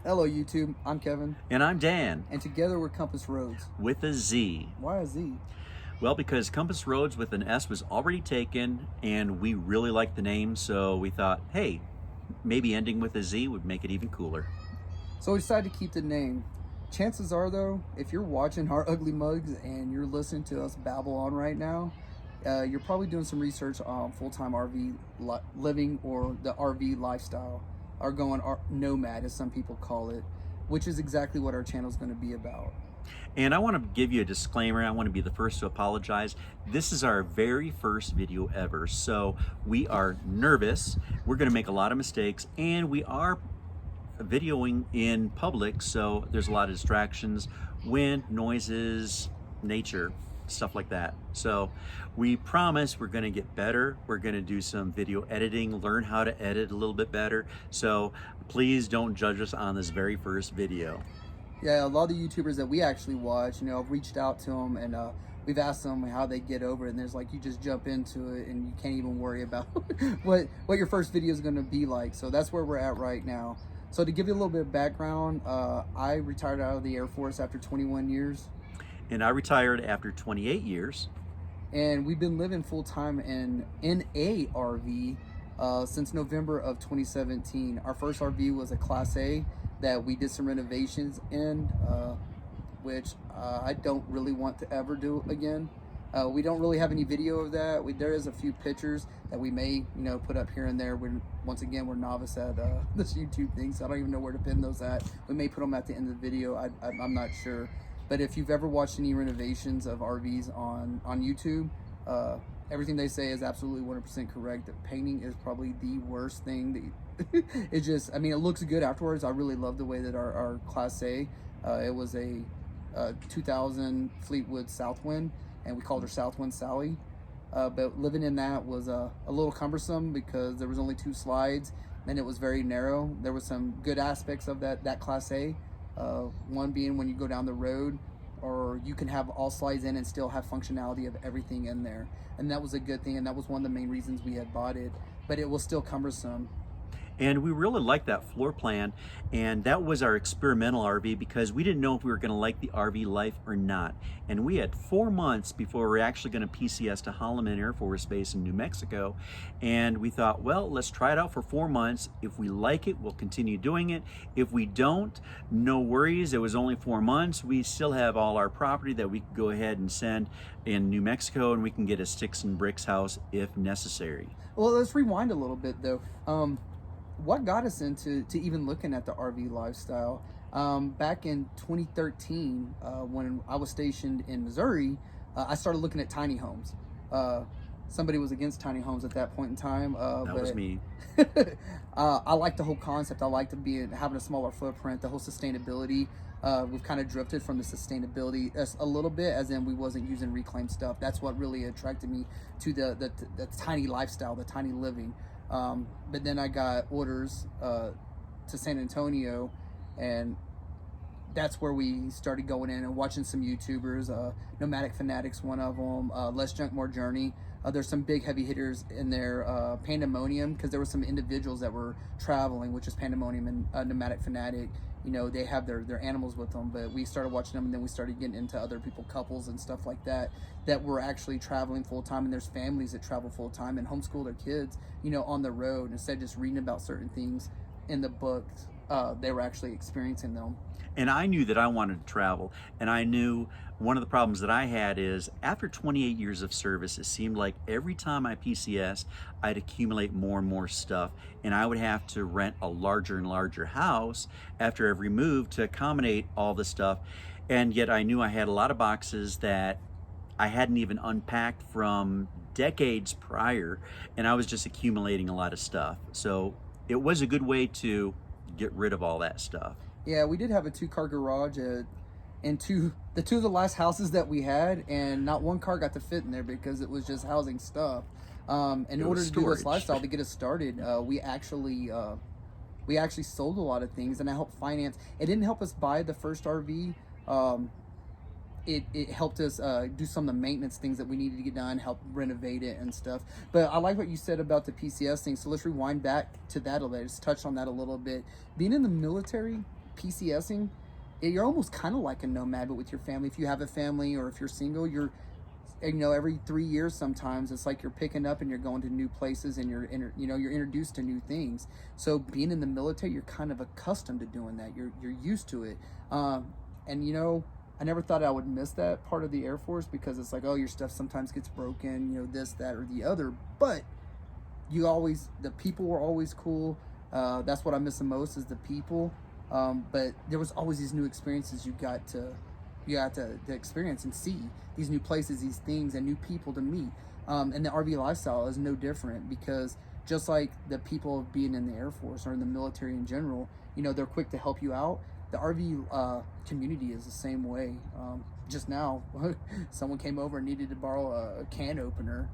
Hello YouTube, I'm Kevin. And I'm Dan. And together we're Compass Roadz. With a Z. Why a Z? Well, because Compass Roadz with an S was already taken and we really liked the name, so we thought, hey, maybe ending with a Z would make it even cooler. So we decided to keep the name. Chances are though, if you're watching our ugly mugs and you're listening to us babble on right now, you're probably doing some research on full-time RV living or the RV lifestyle, or going nomad as some people call it, which is exactly what our channel is going to be about. And I want to give you a disclaimer. I want to be the first to apologize. This is our very first video ever, so we are nervous. We're going to make a lot of mistakes, and we are videoing in public, so there's a lot of distractions, wind, noises, nature, stuff like that. So we promise we're going to get better. We're going to do some video editing, learn how to edit a little bit better. So please don't judge us on this very first video. Yeah, a lot of the YouTubers that we actually watch, I've reached out to them and we've asked them how they get over it, and there's like, you just jump into it and you can't even worry about what your first video is going to be like. So that's where we're at right now. So to give you a little bit of background, I retired out of the Air Force after 21 years. And I retired after 28 years. And we've been living full-time in a RV since November of 2017. Our first RV was a Class A that we did some renovations in, which I don't really want to ever do again. We don't really have any video of that. There is a few pictures that we may, put up here and there. Once again, we're novice at this YouTube thing, so I don't even know where to pin those at. We may put them at the end of the video. I'm not sure. But if you've ever watched any renovations of RVs on YouTube, everything they say is absolutely 100% correct. The painting is probably the worst thing. It just, it looks good afterwards. I really love the way that our Class A, it was a 2000 Fleetwood Southwind, and we called her Southwind Sally. But living in that was a little cumbersome because there was only 2 slides and it was very narrow. There was some good aspects of that Class A. One being when you go down the road, or you can have all slides in and still have functionality of everything in there, and that was a good thing, and that was one of the main reasons we had bought it. But it was still cumbersome. And we really liked that floor plan, and that was our experimental RV because we didn't know if we were going to like the RV life or not. And we had 4 months before we were actually going to PCS to Holloman Air Force Base in New Mexico. And we thought, well, let's try it out for 4 months. If we like it, we'll continue doing it. If we don't, no worries. It was only 4 months. We still have all our property that we could go ahead and send in New Mexico, and we can get a sticks and bricks house if necessary. Well, let's rewind a little bit though. What got us into even looking at the RV lifestyle? Back in 2013, when I was stationed in Missouri, I started looking at tiny homes. Somebody was against tiny homes at that point in time. That was me. I like the whole concept. I like having a smaller footprint, the whole sustainability. We've kind of drifted from the sustainability a little bit, as in we wasn't using reclaimed stuff. That's what really attracted me to the tiny lifestyle, the tiny living. But then I got orders to San Antonio, and that's where we started going in and watching some YouTubers. Nomadic Fanatics, one of them. Less Junk, More Journey. There's some big heavy hitters in there. Pandemonium, because there were some individuals that were traveling, which is Pandemonium and Nomadic Fanatic. They have their animals with them, but we started watching them, and then we started getting into other people, couples and stuff like that were actually traveling full time, and there's families that travel full time and homeschool their kids, on the road, instead of just reading about certain things in the books. They were actually experiencing them. And I knew that I wanted to travel, and I knew one of the problems that I had is after 28 years of service, it seemed like every time I PCS, I'd accumulate more and more stuff, and I would have to rent a larger and larger house after every move to accommodate all the stuff. And yet I knew I had a lot of boxes that I hadn't even unpacked from decades prior, and I was just accumulating a lot of stuff. So it was a good way to get rid of all that stuff. Yeah, we did have a 2-car garage and the two of the last houses that we had, and not one car got to fit in there because it was just housing stuff. In order to do this lifestyle, to get us started, we actually sold a lot of things, and I helped finance. It didn't help us buy the first RV. It helped us do some of the maintenance things that we needed to get done, help renovate it and stuff. But I like what you said about the PCS thing, so let's rewind back to that a little. Let's touch on that a little bit. Being in the military, PCSing, you're almost kind of like a nomad, but with your family. If you have a family or if you're single, you're, every 3 years sometimes it's like you're picking up and you're going to new places and you're you're introduced to new things. So being in the military, you're kind of accustomed to doing that. You're used to it. And I never thought I would miss that part of the Air Force, because it's like, oh, your stuff sometimes gets broken, this, that, or the other. But the people were always cool. That's what I miss the most, is the people. But there was always these new experiences you got to experience and see, these new places, these things, and new people to meet. And the RV lifestyle is no different, because just like the people of being in the Air Force or in the military in general, they're quick to help you out. The RV community is the same way. Just now, someone came over and needed to borrow a can opener.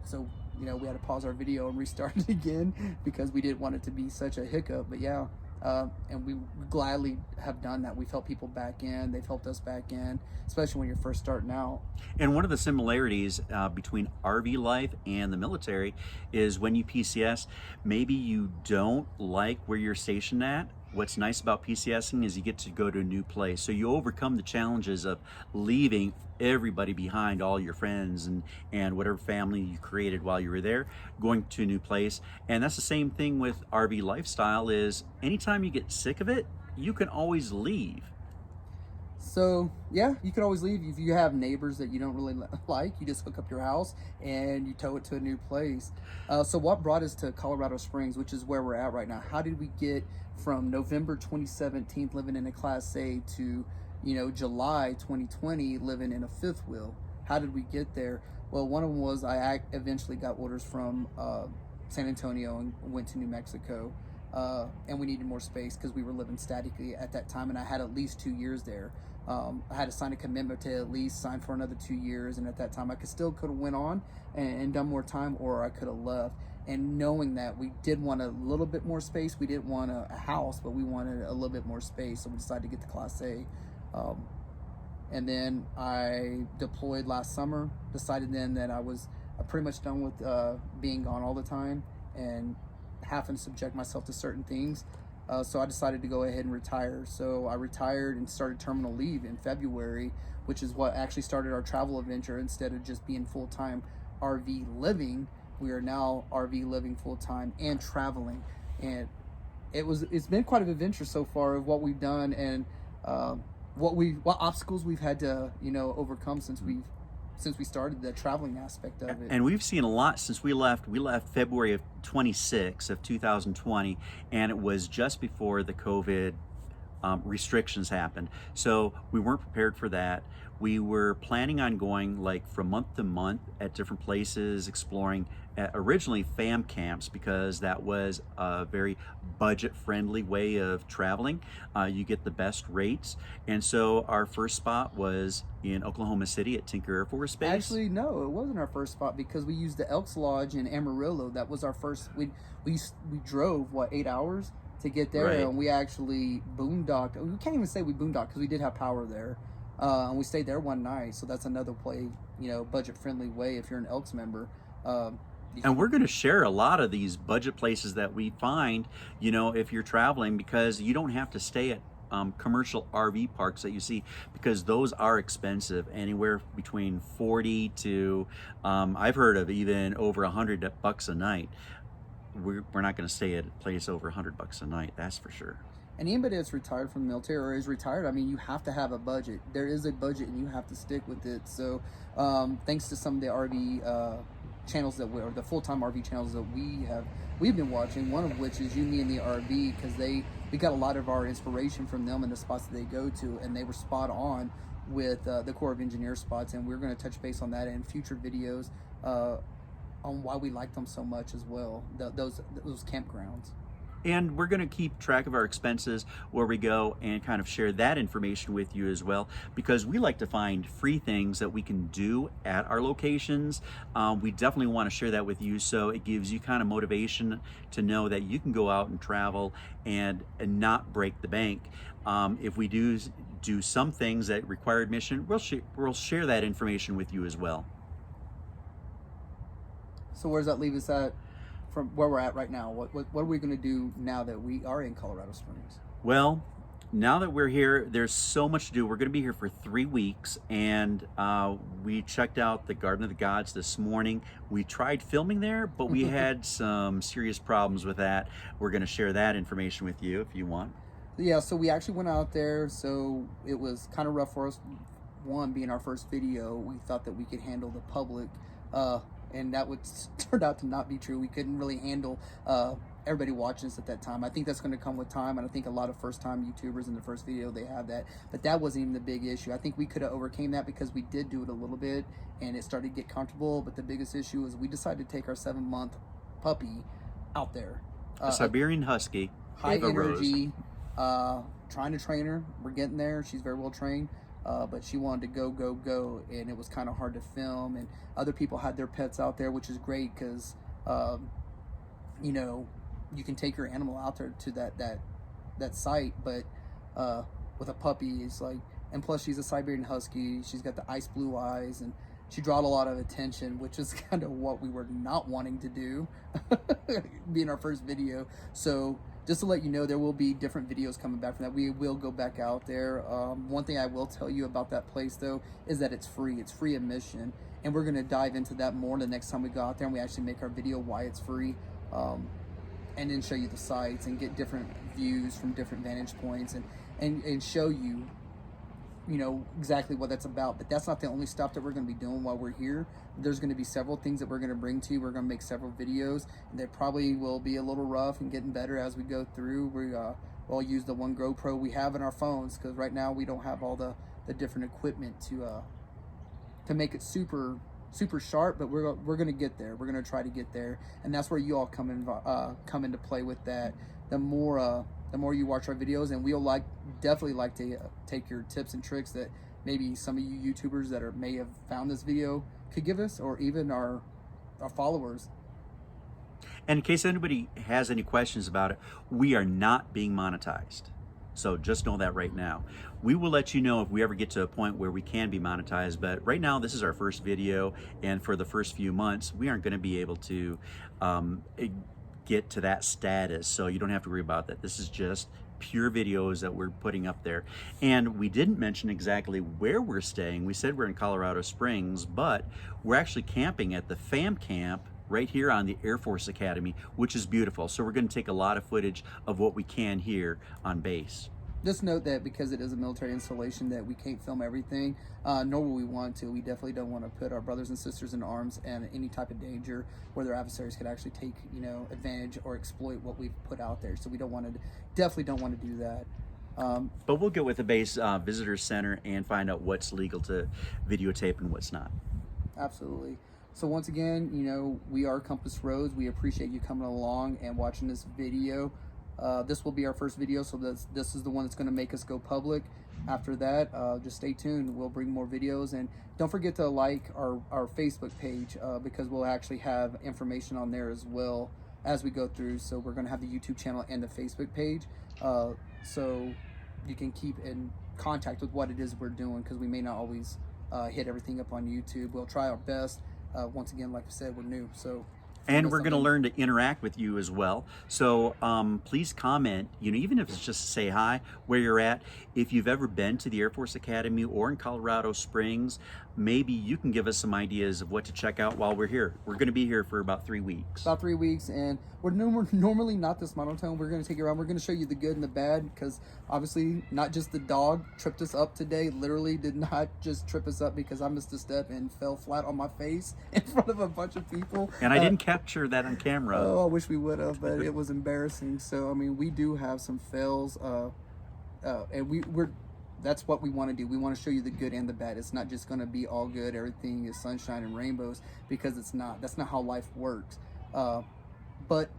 So, we had to pause our video and restart it again because we didn't want it to be such a hiccup. But yeah, and we gladly have done that. We've helped people back in. They've helped us back in, especially when you're first starting out. And one of the similarities between RV life and the military is when you PCS, maybe you don't like where you're stationed at. What's nice about PCSing is you get to go to a new place. So you overcome the challenges of leaving everybody behind, all your friends and whatever family you created while you were there, going to a new place. And that's the same thing with RV lifestyle, is anytime you get sick of it, you can always leave. So yeah, you can always leave. If you have neighbors that you don't really like, you just hook up your house and you tow it to a new place. So what brought us to Colorado Springs, which is where we're at right now? How did we get from November 2017 living in a Class A to July 2020 living in a fifth wheel? How did we get there? Well, one of them was I eventually got orders from San Antonio and went to New Mexico. And we needed more space because we were living statically at that time, and I had at least 2 years there. I had to sign a commitment to at least sign for another 2 years, and at that time I could have went on and done more time, or I could have left. And knowing that we did want a little bit more space, we didn't want a house, but we wanted a little bit more space, so we decided to get the Class A. And then I deployed last summer, decided then that I was pretty much done with being gone all the time and having to subject myself to certain things. So I decided to go ahead and retire. So I retired and started terminal leave in February, which is what actually started our travel adventure. Instead of just being full-time RV living, we are now RV living full-time and traveling. And it's been quite an adventure so far of what we've done, and what obstacles we've had to overcome since we started the traveling aspect of it. And we've seen a lot since we left. We left February of 26 of 2020, and it was just before the COVID restrictions happened. So we weren't prepared for that. We were planning on going like from month to month at different places, exploring originally fam camps, because that was a very budget-friendly way of traveling. You get the best rates. And so our first spot was in Oklahoma City at Tinker Air Force Base. Actually, no, it wasn't our first spot, because we used the Elks Lodge in Amarillo. That was our first. We drove 8 hours to get there, Right. and we actually boondocked. We can't even say we boondocked because we did have power there, and we stayed there one night. So that's another way, budget-friendly way if you're an Elks member. And we're going to share a lot of these budget places that we find, if you're traveling, because you don't have to stay at commercial RV parks that you see, because those are expensive, anywhere between 40 to I've heard of even over $100 a night. We're not going to stay at a place over $100 a night, that's for sure. And anybody that's retired from the military or is retired, I mean, you have to have a budget. There is a budget, and you have to stick with it. So thanks to some of the RV channels or the full-time RV channels that we've been watching, one of which is You, Me, and the RV, because we got a lot of our inspiration from them and the spots that they go to, and they were spot on with the Corps of Engineers spots, and we're going to touch base on that in future videos on why we like them so much as well, those campgrounds. And we're going to keep track of our expenses where we go and kind of share that information with you as well, because we like to find free things that we can do at our locations. We definitely want to share that with you, so it gives you kind of motivation to know that you can go out and travel and not break the bank. If we do some things that require admission, we'll share that information with you as well. So where does that leave us at from where we're at right now? What are we going to do now that we are in Colorado Springs? Well, Now that we're here, there's so much to do. We're going to be here for 3 weeks, and we checked out the Garden of the Gods this morning. We tried filming there, but we had some serious problems with that. We're going to share that information with you if you want. Yeah, so we actually went out there, so it was kind of rough for us. One, being our first video, we thought that we could handle the public, and that would turn out to not be true. We couldn't really handle everybody watching us at that time. I think that's going to come with time, and I think a lot of first-time YouTubers in the first video, they have that. But that wasn't even the big issue. I think we could have overcame that because we did do it a little bit, and it started to get comfortable. But the biggest issue is we decided to take our 7-month puppy out there. A Siberian Husky. High energy, trying to train her. We're getting there. She's very well trained. But she wanted to go, and it was kind of hard to film. And other people had their pets out there, which is great because, you know, you can take your animal out there to that site. But with a puppy, it's like, and plus she's a Siberian Husky. She's got the ice blue eyes, and she drawed a lot of attention, which is kind of what we were not wanting to do, being our first video. So just to let you know, there will be different videos coming back from that. We will go back out there. One thing I will tell you about that place, though, is that it's free. It's free admission, and we're going to dive into that more the next time we go out there and we actually make our video why it's free, and then show you the sites and get different views from different vantage points and show you, you know, exactly what that's about. But that's not the only stuff that we're going to be doing while we're here. There's going to be several things that we're going to bring to you. We're going to make several videos, and they probably will be a little rough and getting better as we go through. We'll use the one GoPro we have in our phones, because right now we don't have all the different equipment to make it super sharp. But we're going to get there. We're going to try to get there, and that's where you all come into play with that. The more you watch our videos, and we'll definitely like to take your tips and tricks that maybe some of you YouTubers that may have found this video could give us, or even our followers. And in case anybody has any questions about it, we are not being monetized. So just know that right now. We will let you know if we ever get to a point where we can be monetized, but right now this is our first video, and for the first few months we aren't going to be able to get to that status, so you don't have to worry about that. This is just pure videos that we're putting up there. And we didn't mention exactly where we're staying. We said we're in Colorado Springs, but we're actually camping at the FAM camp right here on the Air Force Academy, which is beautiful. So we're going to take a lot of footage of what we can here on base. Just note that because it is a military installation that we can't film everything, nor will we want to. We definitely don't want to put our brothers and sisters in arms and any type of danger where their adversaries could actually take, you know, advantage or exploit what we've put out there. So we definitely don't want to do that. But we'll get with the base visitor center and find out what's legal to videotape and what's not. Absolutely. So once again, you know, we are Compass Roadz. We appreciate you coming along and watching this video. This will be our first video, so this is the one that's going to make us go public. After that, just stay tuned. We'll bring more videos, and don't forget to like our Facebook page, because we'll actually have information on there as well as we go through. So we're going to have the YouTube channel and the Facebook page, so you can keep in contact with what it is we're doing, because we may not always hit everything up on YouTube. We'll try our best. Once again, like I said, we're new, so. And we're going to learn to interact with you as well. So please comment, you know, even if it's just to say hi, where you're at. If you've ever been to the Air Force Academy or in Colorado Springs, maybe you can give us some ideas of what to check out while we're here. We're going to be here for about 3 weeks. About 3 weeks, and we're normally not this monotone. We're going to take you around. We're going to show you the good and the bad, because obviously not just the dog tripped us up today. Literally did not just trip us up because I missed a step and fell flat on my face in front of a bunch of people. And I didn't capture that on camera. Oh, I wish we would have, but it was embarrassing. So, I mean, we do have some fails, and that's what we want to do. We want to show you the good and the bad. It's not just going to be all good, everything is sunshine and rainbows, because it's not. That's not how life works. But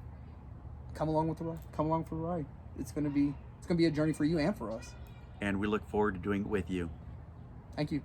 come along for the ride. It's going to be a journey for you and for us. And we look forward to doing it with you. Thank you.